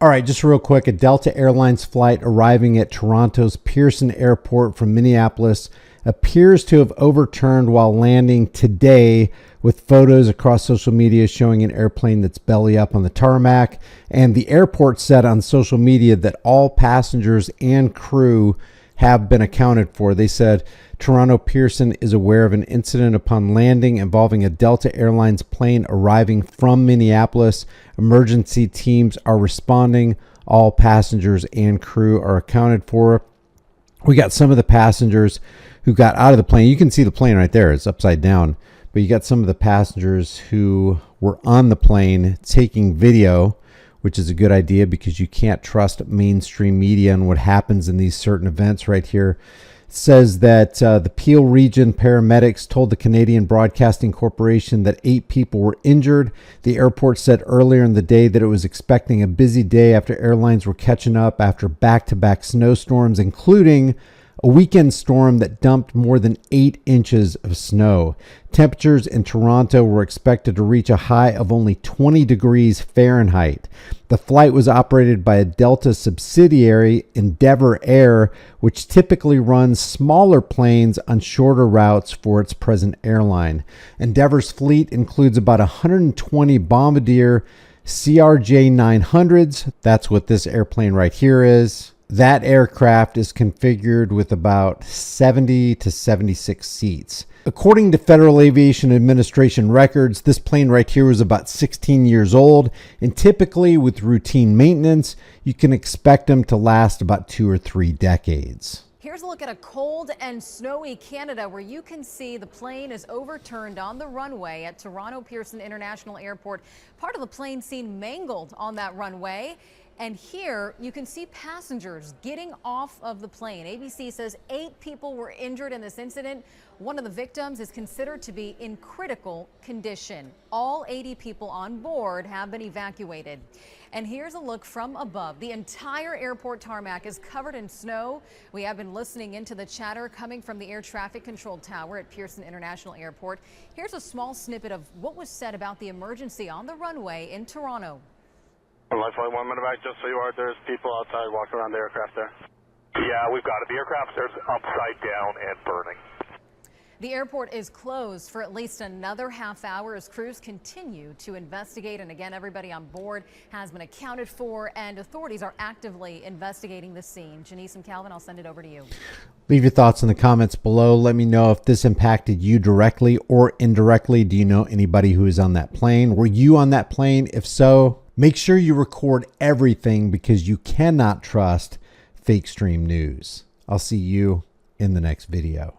All right, just real quick, a Delta Airlines flight arriving at Toronto's Pearson Airport from Minneapolis appears to have overturned while landing today, with photos across social media showing an airplane that's belly up on the tarmac. And the airport said on social media that all passengers and crew have been accounted for. They said Toronto Pearson is aware of an incident upon landing involving a Delta Airlines plane arriving from Minneapolis. Emergency teams are responding. All passengers and crew are accounted for. We got some of the passengers who got out of the plane. You can see the plane right there. It's upside down. But you got some of the passengers who were on the plane taking video, which is a good idea because you can't trust mainstream media and what happens in these certain events. Right here it says that the Peel Region paramedics told the Canadian Broadcasting Corporation that 8 people were injured. The airport said earlier in the day that it was expecting a busy day after airlines were catching up after back-to-back snowstorms, including a weekend storm that dumped more than 8 inches of snow. Temperatures in Toronto were expected to reach a high of only 20 degrees Fahrenheit. The flight was operated by a Delta subsidiary, Endeavour Air, which typically runs smaller planes on shorter routes for its present airline. Endeavour's fleet includes about 120 Bombardier CRJ 900s. That's what this airplane right here is. That aircraft is configured with about 70 to 76 seats. According to Federal Aviation Administration records, this plane right here was about 16 years old, and typically with routine maintenance, you can expect them to last about 2 or 3 decades. Here's a look at a cold and snowy Canada where you can see the plane is overturned on the runway at Toronto Pearson International Airport. Part of the plane seen mangled on that runway. And here you can see passengers getting off of the plane. ABC says 8 people were injured in this incident. One of the victims is considered to be in critical condition. All 80 people on board have been evacuated. And here's a look from above. The entire airport tarmac is covered in snow. We have been listening into the chatter coming from the air traffic control tower at Pearson International Airport. Here's a small snippet of what was said about the emergency on the runway in Toronto. Life flight 1 minute back, just so you are, there's people outside walking around the aircraft there. Yeah, we've got it. The aircraft there's upside down and burning. The airport is closed for at least another half hour as crews continue to investigate. And again, everybody on board has been accounted for and authorities are actively investigating the scene. Janice and Calvin, I'll send it over to you. Leave your thoughts in the comments below. Let me know if this impacted you directly or indirectly. Do you know anybody who is on that plane? Were you on that plane? If so, make sure you record everything because you cannot trust fake stream news. I'll see you in the next video.